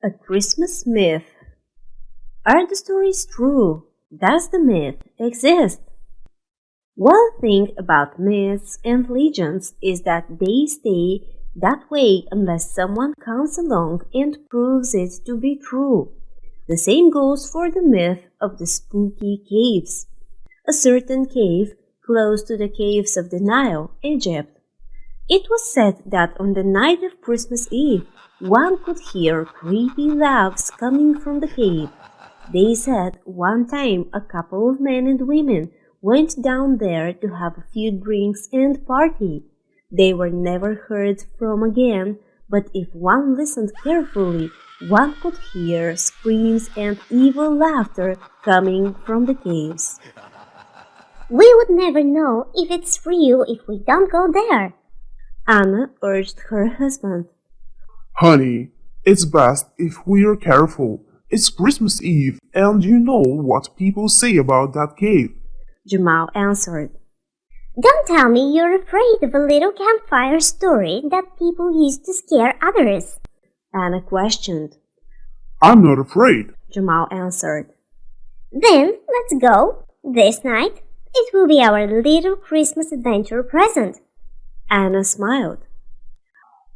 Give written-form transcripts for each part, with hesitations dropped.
A Christmas myth. Are the stories true? Does the myth exist? One thing about myths and legends is that they stay that way unless someone comes along and proves it to be true. The same goes for the myth of the spooky caves. A certain cave close to the caves of the Nile, Egypt. It was said that on the night of Christmas Eve, one could hear creepy laughs coming from the cave. They said one time a couple of men and women went down there to have a few drinks and party. They were never heard from again, but if one listened carefully, one could hear screams and evil laughter coming from the caves. We would never know if it's real if we don't go there, Anna urged her husband. Honey, it's best if we're careful. It's Christmas Eve and you know what people say about that cave. Jamal answered. Don't tell me you're afraid of a little campfire story that people used to scare others, Anna questioned. I'm not afraid, Jamal answered. Then let's go. This night, it will be our little Christmas adventure present. Anna smiled.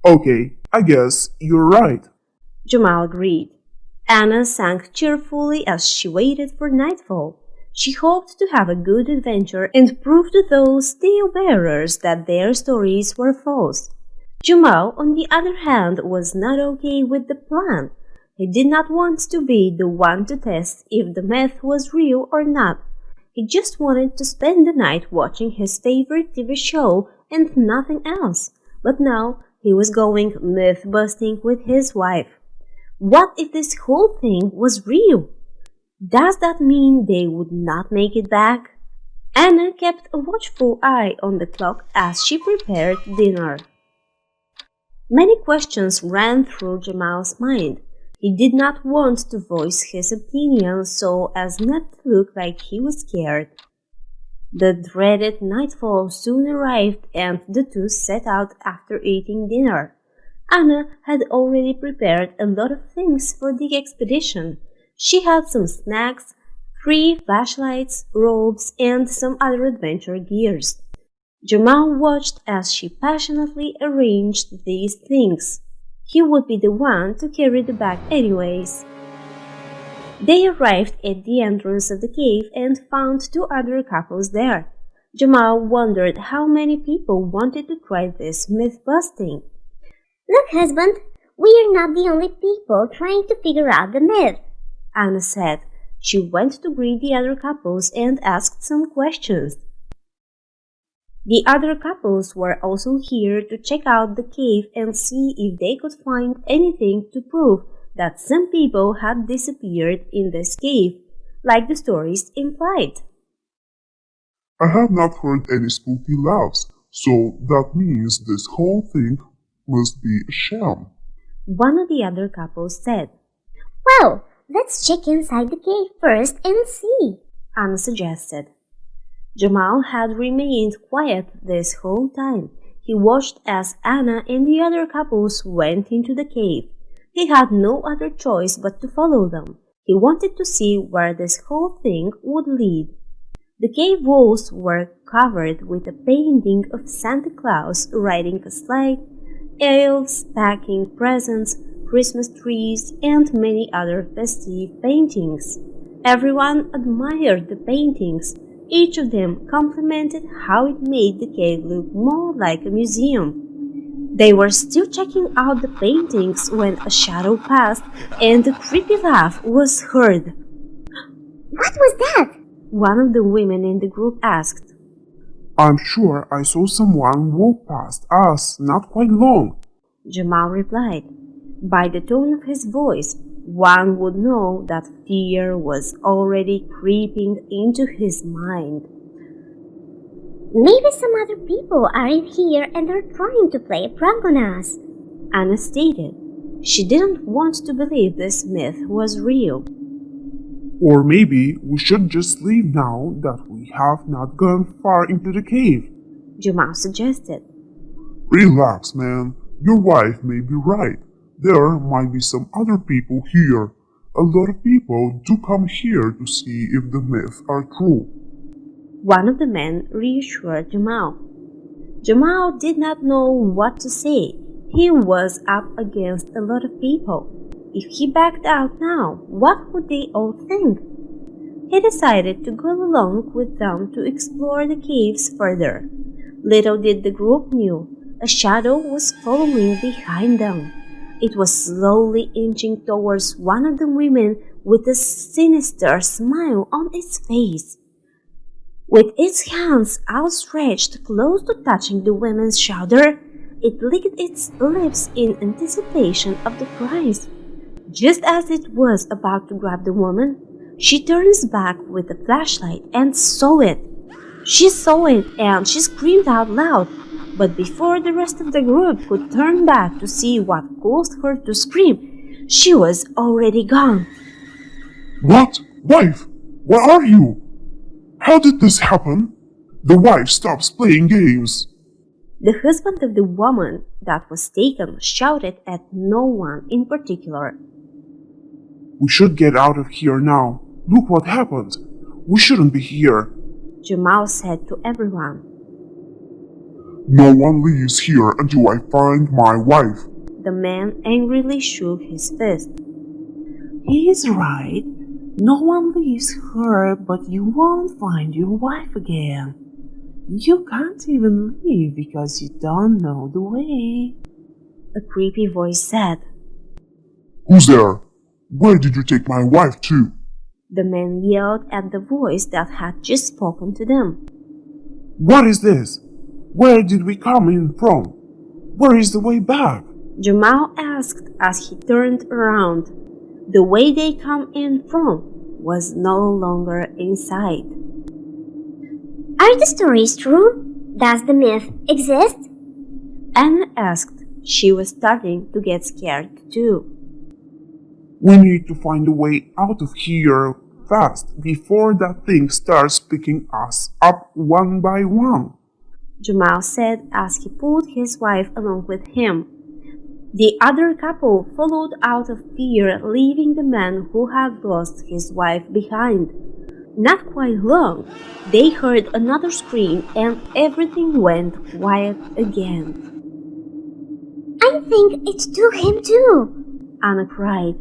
Okay, I guess you're right, Jamal agreed. Anna sang cheerfully as she waited for nightfall. She hoped to have a good adventure and prove to those tale-bearers that their stories were false. Jamal, on the other hand, was not okay with the plan. He did not want to be the one to test if the myth was real or not. He just wanted to spend the night watching his favorite TV show and nothing else. But now he was going myth-busting with his wife. What if this whole thing was real? Does that mean they would not make it back? Anna kept a watchful eye on the clock as she prepared dinner. Many questions ran through Jamal's mind. He did not want to voice his opinion so as not to look like he was scared. The dreaded nightfall soon arrived and the two set out after eating dinner. Anna had already prepared a lot of things for the expedition. She had some snacks, 3 flashlights, robes, and some other adventure gears. Jamal watched as she passionately arranged these things. He would be the one to carry the bag anyways. They arrived at the entrance of the cave and found 2 other couples there. Jamal wondered how many people wanted to try this myth-busting. Look, husband, we're not the only people trying to figure out the myth, Anna said. She went to greet the other couples and asked some questions. The other couples were also here to check out the cave and see if they could find anything to prove that some people had disappeared in this cave, like the stories implied. I have not heard any spooky laughs, so that means this whole thing must be a sham, one of the other couples said. Well, let's check inside the cave first and see, Anna suggested. Jamal had remained quiet this whole time. He watched as Anna and the other couples went into the cave. He had no other choice but to follow them. He wanted to see where this whole thing would lead. The cave walls were covered with a painting of Santa Claus riding a sleigh, elves packing presents, Christmas trees, and many other festive paintings. Everyone admired the paintings. Each of them complimented how it made the cave look more like a museum. They were still checking out the paintings when a shadow passed and a creepy laugh was heard. What was that? One of the women in the group asked. I'm sure I saw someone walk past us not quite long, Jamal replied. By the tone of his voice, one would know that fear was already creeping into his mind. Maybe some other people are in here and are trying to play a prank on us, Anna stated. She didn't want to believe this myth was real. Or maybe we should just leave now that we have not gone far into the cave. Jamal suggested. Relax, man. Your wife may be right. There might be some other people here. A lot of people do come here to see if the myths are true. One of the men reassured Jamal. Jamal did not know what to say. He was up against a lot of people. If he backed out now, what would they all think? He decided to go along with them to explore the caves further. Little did the group know, a shadow was following behind them. It was slowly inching towards one of the women with a sinister smile on its face. With its hands outstretched close to touching the woman's shoulder, it licked its lips in anticipation of the prize. Just as it was about to grab the woman, she turns back with a flashlight and saw it. She saw it and she screamed out loud, but before the rest of the group could turn back to see what caused her to scream, she was already gone. What? Wife? Where are you? How did this happen? The wife stops playing games. The husband of the woman that was taken shouted at no one in particular. We should get out of here now. Look what happened. We shouldn't be here. Jamal said to everyone. No one leaves here until I find my wife. The man angrily shook his fist. He's right. No one leaves her, but you won't find your wife again. You can't even leave because you don't know the way. A creepy voice said. Who's there? Where did you take my wife to? The man yelled at the voice that had just spoken to them. What is this? Where did we come in from? Where is the way back? Jamal asked as he turned around. The way they come in from was no longer in sight. Are the stories true? Does the myth exist? Anna asked. She was starting to get scared too. We need to find a way out of here fast before that thing starts picking us up one by one, Jamal said as he pulled his wife along with him. The other couple followed out of fear, leaving the man who had lost his wife behind. Not quite long, they heard another scream and everything went quiet again. I think it took him too, Anna cried.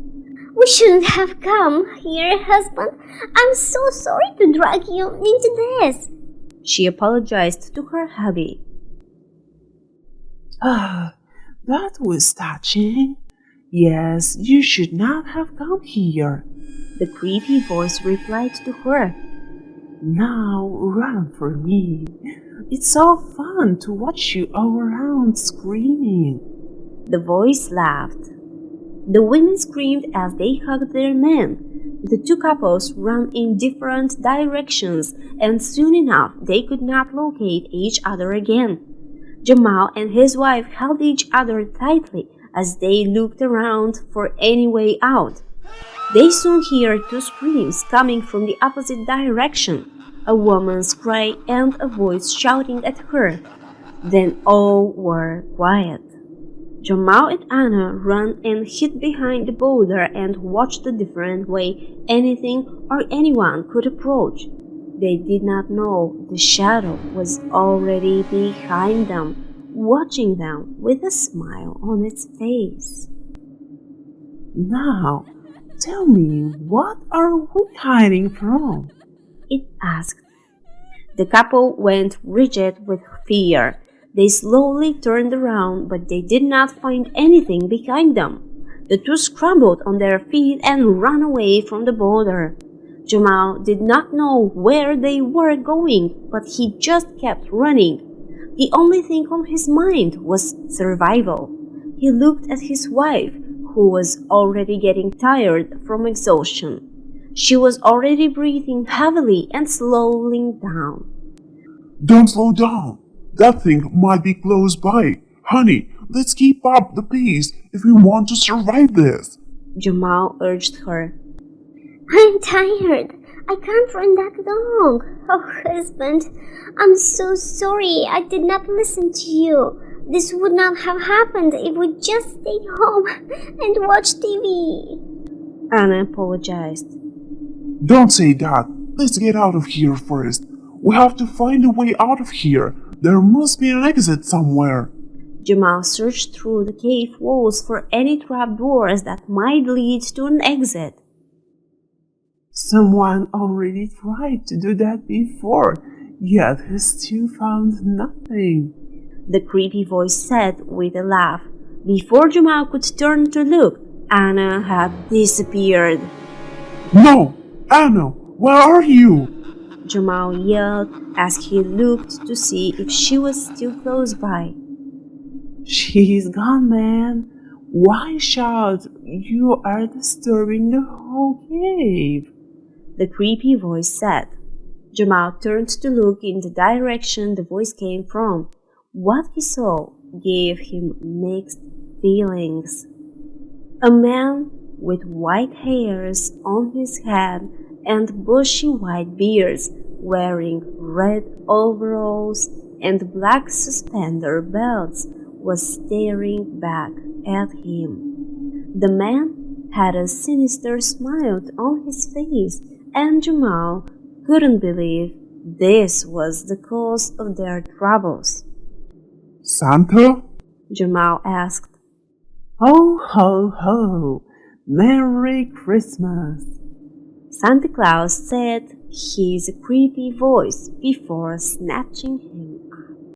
We shouldn't have come here, husband. I'm so sorry to drag you into this. She apologized to her hubby. Ah, that was touching. Yes, you should not have come here. The creepy voice replied to her. Now run for me. It's so fun to watch you all around screaming. The voice laughed. The women screamed as they hugged their men. The two couples ran in different directions, and soon enough they could not locate each other again. Jamal and his wife held each other tightly as they looked around for any way out. They soon heard two screams coming from the opposite direction, a woman's cry and a voice shouting at her. Then all were quiet. Jamal and Anna ran and hid behind the boulder and watched the different way anything or anyone could approach. They did not know the shadow was already behind them, watching them with a smile on its face. Now, tell me, what are we hiding from? It asked. The couple went rigid with fear. They slowly turned around, but they did not find anything behind them. The two scrambled on their feet and ran away from the boulder. Jamal did not know where they were going, but he just kept running. The only thing on his mind was survival. He looked at his wife, who was already getting tired from exhaustion. She was already breathing heavily and slowing down. Don't slow down. That thing might be close by. Honey, let's keep up the pace if we want to survive this, Jamal urged her. I'm tired. I can't run that long. Oh, husband, I'm so sorry. I did not listen to you. This would not have happened if we just stayed home and watched TV. Anna apologized. Don't say that. Let's get out of here first. We have to find a way out of here. There must be an exit somewhere. Jamal searched through the cave walls for any trap doors that might lead to an exit. Someone already tried to do that before, yet he still found nothing. The creepy voice said with a laugh. Before Jamal could turn to look, Anna had disappeared. No! Anna, where are you? Jamal yelled as he looked to see if she was still close by. She's gone, man. Why shout? You are disturbing the whole cave. The creepy voice said. Jamal turned to look in the direction the voice came from. What he saw gave him mixed feelings. A man with white hairs on his head and bushy white beards, wearing red overalls and black suspender belts, was staring back at him. The man had a sinister smile on his face, and Jamal couldn't believe this was the cause of their troubles. Santa? Jamal asked. Ho, ho, ho! Merry Christmas! Santa Claus said his creepy voice before snatching him